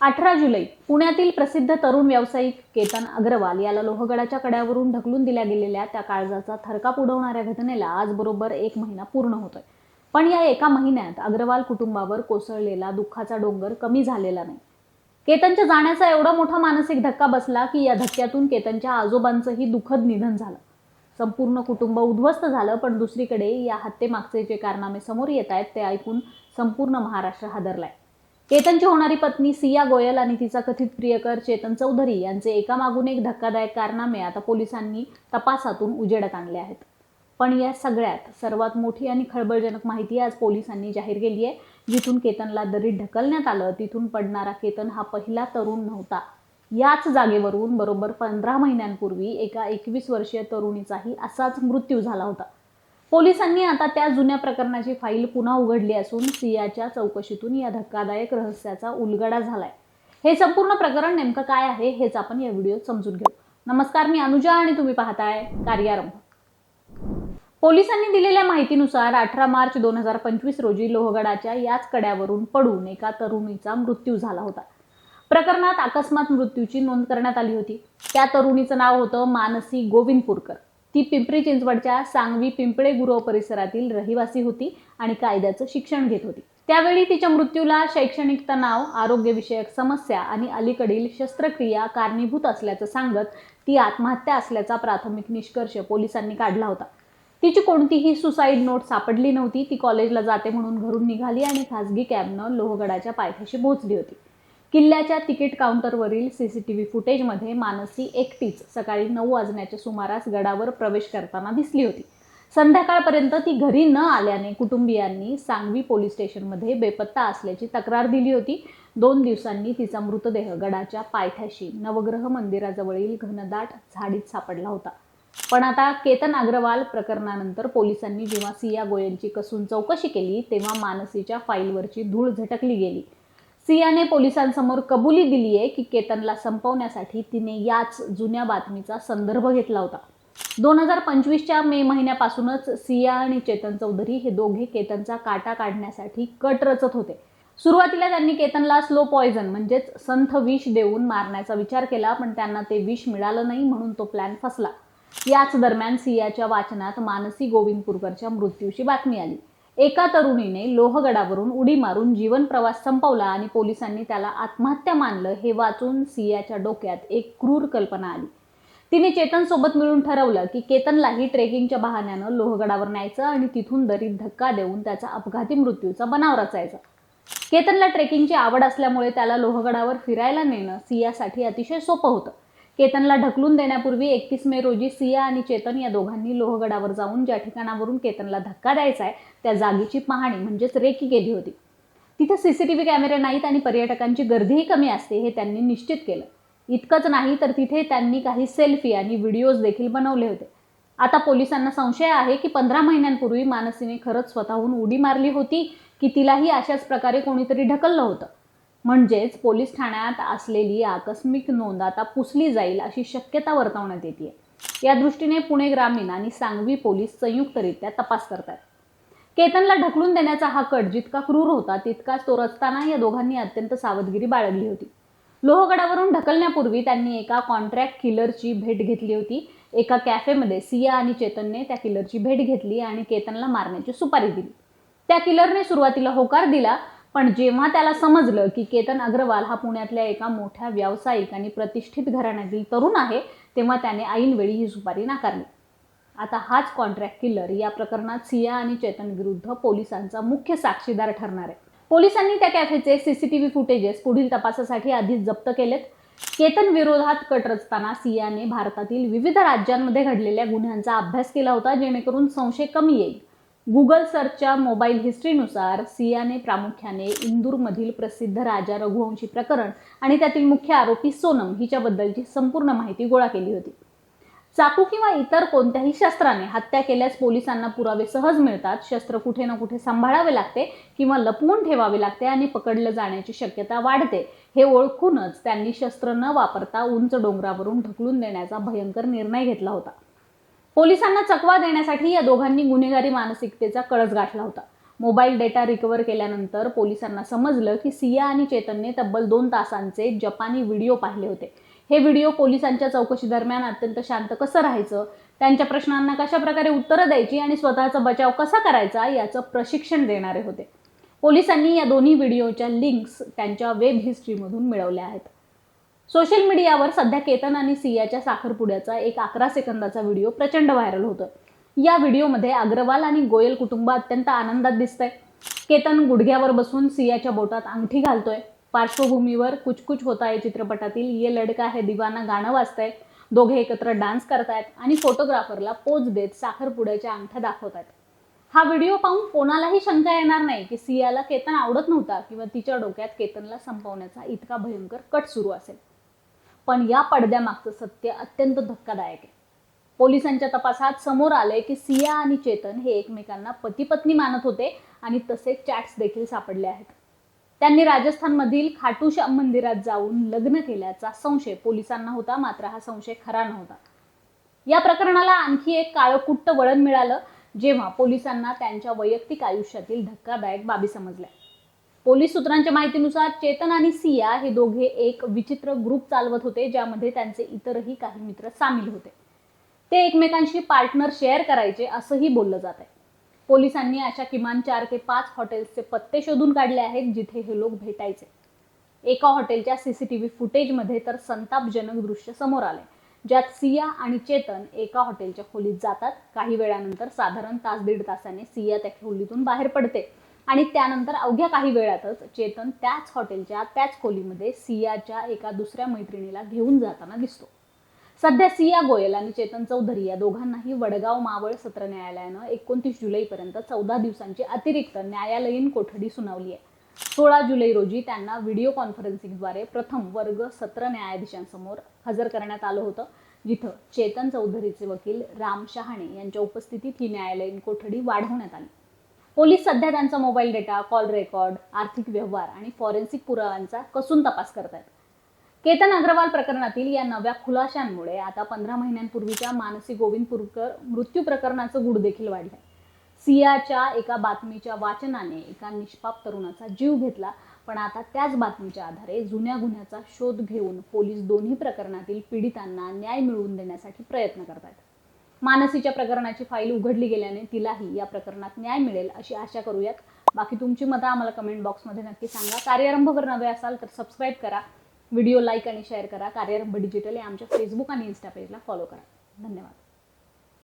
18 जुलै पुण्यातील प्रसिद्ध तरुण व्यावसायिक केतन अग्रवाल याला लोहगडाच्या कड्यावरून ढकलून दिल्या गेलेल्या त्या काळजाचा थरकाप उडवणाऱ्या घटनेला आज बरोबर 1 महिना पूर्ण होतोय। पण या एका महिन्यात अग्रवाल कुटुंबावर कोसळलेला दुःखाचा डोंगर कमी झालेला नाही। केतनच्या जाण्याचा एवढा मोठा मानसिक धक्का बसला की या धक्क्यातून केतनच्या आजोबांचंही दुःखद निधन झालं। संपूर्ण कुटुंब उद्ध्वस्त झालं। पण दुसरीकडे या हत्येमागचे जे कारनामे समोर येत आहेत ते ऐकून संपूर्ण महाराष्ट्र हादरलाय। केतनची होणारी पत्नी सिया गोयल आणि तिचा कथित प्रियकर चेतन चौधरी यांचे एकामागून एक धक्कादायक कारनामे आता पोलिसांनी तपासातून उजेडात आणले आहेत। पण या सगळ्यात सर्वात मोठी आणि खळबळजनक माहिती आज पोलिसांनी जाहीर केली आहे। जिथून केतनला दरीत ढकलण्यात आलं तिथून पडणारा केतन हा पहिला तरुण नव्हता। याच जागेवरून बरोबर 15 महिन्यांपूर्वी एका 21 वर्षीय तरुणीचाही असाच मृत्यू झाला होता। पोलिसांनी आता त्या जुन्या प्रकरणाची फाईल पुन्हा उघडली असून सियाच्या चौकशीतून या धक्कादायक रहस्याचा उलगडा झालाय। हे संपूर्ण प्रकरण नेमकं काय आहे हेच आपण या व्हिडिओत समजून घेऊ। नमस्कार, मी अनुजा आणि तुम्ही पाहताय कार्यारंभ। पोलिसांनी दिलेल्या माहितीनुसार 18 मार्च 2025 रोजी लोहगडाच्या याच कड्यावरून पडून एका तरुणीचा मृत्यू झाला होता। प्रकरणात अकस्मात मृत्यूची नोंद करण्यात आली होती। त्या तरुणीचं नाव होतं मानसी गोविंदपूरकर। ती पिंपरी चिंचवडच्या सांगवी पिंपळे गुरव परिसरातील रहिवासी होती आणि कायद्याचं शिक्षण घेत होती। त्यावेळी तिच्या मृत्यूला शैक्षणिक तणाव, आरोग्यविषयक समस्या आणि अलीकडील शस्त्रक्रिया कारणीभूत असल्याचं सांगत ती आत्महत्या असल्याचा प्राथमिक निष्कर्ष पोलिसांनी काढला होता। तिची कोणतीही सुसाईड नोट सापडली नव्हती। ती कॉलेजला जाते म्हणून घरून निघाली आणि खासगी कॅबनं लोहगडाच्या पायथ्याशी पोहोचली होती। किल्ल्याच्या तिकीट काउंटरवरील सीसीटीव्ही फुटेजमध्ये मानसी एकटीच सकाळी 9 वाजण्याच्या सुमारास गडावर प्रवेश करताना दिसली होती। संध्याकाळपर्यंत ती घरी न आल्याने कुटुंबियांनी सांगवी पोलीस स्टेशनमध्ये बेपत्ता असल्याची तक्रार दिली होती। 2 दिवसांनी तिचा मृतदेह गडाच्या पायथ्याशी नवग्रह मंदिराजवळील घनदाट झाडीत सापडला होता। पण आता केतन अग्रवाल प्रकरणानंतर पोलिसांनी जेव्हा सिया गोयलची कसून चौकशी केली तेव्हा मानसीच्या फाईलवरची धूळ झटकली गेली। सियाने पोलिसांसमोर कबुली दिली आहे की केतनला संपवण्यासाठी तिने याच जुन्या बातमीचा संदर्भ घेतला होता। 2025च्या मे महिन्यापासूनच सिया आणि चेतन चौधरी हे दोघे केतनचा काटा काढण्यासाठी कट रचत होते। सुरुवातीला त्यांनी केतनला स्लो पॉयझन म्हणजेच संथ विष देऊन मारण्याचा विचार केला, पण त्यांना ते विष मिळालं नाही म्हणून तो प्लॅन फसला। याच दरम्यान सियाच्या वाचनात मानसी गोविंदपूरकरच्या मृत्यूची बातमी आली। एका तरुणीने लोहगडावरून उडी मारून जीवन प्रवास संपवला आणि पोलिसांनी त्याला आत्महत्या मानलं। हे वाचून सियाच्या डोक्यात एक क्रूर कल्पना आली। तिने चेतन सोबत मिळून ठरवलं की केतनलाही ट्रेकिंगच्या बहाण्यानं लोहगडावर न्यायचं आणि तिथून दरीत धक्का देऊन त्याचा अपघाती मृत्यूचा बनाव रचायचा। केतनला ट्रेकिंगची आवड असल्यामुळे त्याला लोहगडावर फिरायला नेणं सियासाठी अतिशय सोपं होतं। केतनला ढकलून देण्यापूर्वी 31 मे रोजी सिया आणि चेतन या दोघांनी लोहगडावर जाऊन ज्या ठिकाणावरून केतनला धक्का द्यायचा आहे त्या जागेची पाहणी म्हणजेच रेकी केली होती। तिथे सीसीटीव्ही कॅमेरे नाहीत आणि पर्यटकांची गर्दीही कमी असते हे त्यांनी निश्चित केलं। इतकंच नाही तर तिथे त्यांनी काही सेल्फी आणि व्हिडिओज देखील बनवले होते। आता पोलिसांना संशय आहे की 15 महिन्यांपूर्वी मानसीने खरंच स्वतःहून उडी मारली होती की तिलाही अशाच प्रकारे कोणीतरी ढकललं होतं। म्हणजेच पोलीस ठाण्यात असलेली आकस्मिक नोंद आता पुसली जाईल अशी शक्यता वर्तवण्यात येते। या दृष्टीने पुणे ग्रामीण आणि सांगवी पोलीस संयुक्तरित्या तपास करतात। केतनला ढकलून देण्याचा हा कट जितका क्रूर होता तितकाच तो रचताना या दोघांनी अत्यंत सावधगिरी बाळगली होती। लोहगडावरून ढकलण्यापूर्वी त्यांनी एका कॉन्ट्रॅक्ट किलरची भेट घेतली होती। एका कॅफेमध्ये सिया आणि चेतनने त्या किलरची भेट घेतली आणि केतनला मारण्याची सुपारी दिली। त्या किलरने सुरुवातीला होकार दिला, पण जेव्हा त्याला समजलं की केतन अग्रवाल हा पुण्यातल्या एका मोठ्या व्यावसायिक आणि प्रतिष्ठित घराण्यातील तरुण आहे तेव्हा त्याने ऐनवेळी ही सुपारी नाकारली। आता हाच कॉन्ट्रॅक्ट किलर या प्रकरणात सिया आणि चेतन विरुद्ध पोलिसांचा मुख्य साक्षीदार ठरणार आहे। पोलिसांनी त्या कॅफेचे सीसीटीव्ही फुटेजेस पुढील तपासासाठी आधीच जप्त केलेत। केतन विरोधात कट रचताना सियाने भारतातील विविध राज्यांमध्ये घडलेल्या गुन्ह्यांचा अभ्यास केला होता जेणेकरून संशय कमी येईल। गुगल सर्चच्या मोबाईल हिस्ट्रीनुसार सियाने प्रामुख्याने इंदूरमधील प्रसिद्ध राजा रघुवंशी प्रकरण आणि त्यातील मुख्य आरोपी सोनम हिच्याबद्दलची संपूर्ण माहिती गोळा केली होती। चाकू किंवा इतर कोणत्याही शस्त्राने हत्या केल्यास पोलिसांना पुरावे सहज मिळतात। शस्त्र कुठे ना कुठे सांभाळावे लागते किंवा लपवून ठेवावे लागते आणि पकडलं जाण्याची शक्यता वाढते। हे ओळखूनच त्यांनी शस्त्र न वापरता उंच डोंगरावरून ढकलून देण्याचा भयंकर निर्णय घेतला होता। पोलिसांना चकवा देण्यासाठी या दोघांनी गुन्हेगारी मानसिकतेचा कळस गाठला होता। मोबाईल डेटा रिकव्हर केल्यानंतर पोलिसांना समजलं की सिया आणि चेतनने तब्बल 2 तासांचे जपानी व्हिडिओ पाहिले होते. हे व्हिडिओ पोलिसांच्या चौकशी दरम्यान अत्यंत शांत कसं राहायचं, त्यांच्या प्रश्नांना कशा प्रकारे उत्तरं द्यायची आणि स्वतःचा बचाव कसा करायचा याचं प्रशिक्षण देणारे होते. पोलिसांनी या दोन्ही व्हिडिओच्या लिंक्स त्यांच्या वेब हिस्ट्रीमधून मिळवल्या आहेत. सोशल मीडियावर सध्या केतन आणि सियाच्या साखरपुड्याचा एक 11 सेकंदाचा व्हिडिओ प्रचंड व्हायरल होतोय. या व्हिडिओमध्ये अग्रवाल आणि गोयल कुटुंब अत्यंत आनंदात दिसतंय. केतन गुडघ्यावर बसून सियाच्या बोटात अंगठी घालतोय. पार्श्वभूमीवर कुछ कुछ होता है चित्रपटातील ये लडका है दीवाना गाणं वाजतंय. दोघे एकत्र डान्स करतायत आणि फोटोग्राफरला पोज देत साखरपुड्याच्या अंगठ्या दाखवतायत. हा व्हिडिओ पाहून कोणालाही शंका येणार नाही की सियाला केतन आवडत नव्हता किंवा तिच्या डोक्यात केतनला संपवण्याचा इतका भयंकर कट सुरू असेल. पण या पडद्यामागचं सत्य अत्यंत धक्कादायक आहे. पोलिसांच्या तपासात समोर आलंय की सिया आणि चेतन हे एकमेकांना पती पत्नी मानत होते आणि तसेच चॅट्स देखील सापडले आहेत. त्यांनी राजस्थानमधील खाटू श्याम मंदिरात जाऊन लग्न केल्याचा संशय पोलिसांना होता, मात्र हा संशय खरा नव्हता. या प्रकरणाला आणखी एक काळकुट्ट वळण मिळालं जेव्हा पोलिसांना त्यांच्या वैयक्तिक आयुष्यातील धक्कादायक बाबी समजल्या. पोलीस सूत्रांच्या माहितीनुसार चेतन आणि सिया हे दोघे एक विचित्र ग्रुप चालवत होते, ज्यामध्ये त्यांचे इतरही काही मित्र सामील होते. ते एकमेकांशी पार्टनर शेअर करायचे असंही बोललं जात आहे. पोलिसांनी अशा किमान 4 ते 5 हॉटेल्सचे पत्ते शोधून काढले आहेत जिथे हे लोक भेटायचे. एका हॉटेलच्या सीसीटीव्ही फुटेजमध्ये तर संतापजनक दृश्य समोर आले, ज्यात सिया आणि चेतन एका हॉटेलच्या खोलीत जातात. काही वेळानंतर साधारण तास दीड तासाने सिया त्या खोलीतून बाहेर पडते आणि त्यानंतर अवघ्या काही वेळातच चेतन त्याच हॉटेलच्या त्याच खोलीमध्ये सियाच्या एका दुसऱ्या मैत्रिणीला घेऊन जाताना दिसतो. सध्या सिया गोयल आणि चेतन चौधरी या दोघांनाही वडगाव मावळ सत्र न्यायालयानं 29 जुलैपर्यंत 14 दिवसांची अतिरिक्त न्यायालयीन कोठडी सुनावली आहे. 16 जुलै रोजी त्यांना व्हिडिओ कॉन्फरन्सिंगद्वारे प्रथम वर्ग सत्र न्यायाधीशांसमोर हजर करण्यात आलं होतं, जिथं चेतन चौधरीचे वकील राम शहाणे यांच्या उपस्थितीत ही न्यायालयीन कोठडी वाढवण्यात आली. पोलीस सध्या त्यांचा मोबाईल डेटा, कॉल रेकॉर्ड, आर्थिक व्यवहार आणि फॉरेन्सिक पुराव्यांचा कसून तपास करतायत. केतन अग्रवाल प्रकरणातील या नव्या खुलाशांमुळे आता 15 महिन्यांपूर्वीच्या मानसी गोविंदपूरकर मृत्यू प्रकरणाचं गूढ देखील वाढलंय. सियाच्या एका बातमीच्या वाचनाने एका निष्पाप तरुणाचा जीव घेतला, पण आता त्याच बातमीच्या आधारे जुन्या गुन्ह्याचा शोध घेऊन पोलीस दोन्ही प्रकरणातील पीडितांना न्याय मिळवून देण्यासाठी प्रयत्न करतात. मानसीच्या प्रकरणाची फाईल उघडली गेल्याने तिलाही या प्रकरणात न्याय मिळेल अशी आशा करूयात. बाकी तुमची मतं आम्हाला कमेंट बॉक्समध्ये नक्की सांगा. कार्यारंभवर नवे असाल तर सबस्क्राईब करा, व्हिडिओ लाईक आणि शेअर करा. कार्यारंभ डिजिटल या आमच्या फेसबुक आणि इन्स्टा पेजला फॉलो करा. धन्यवाद.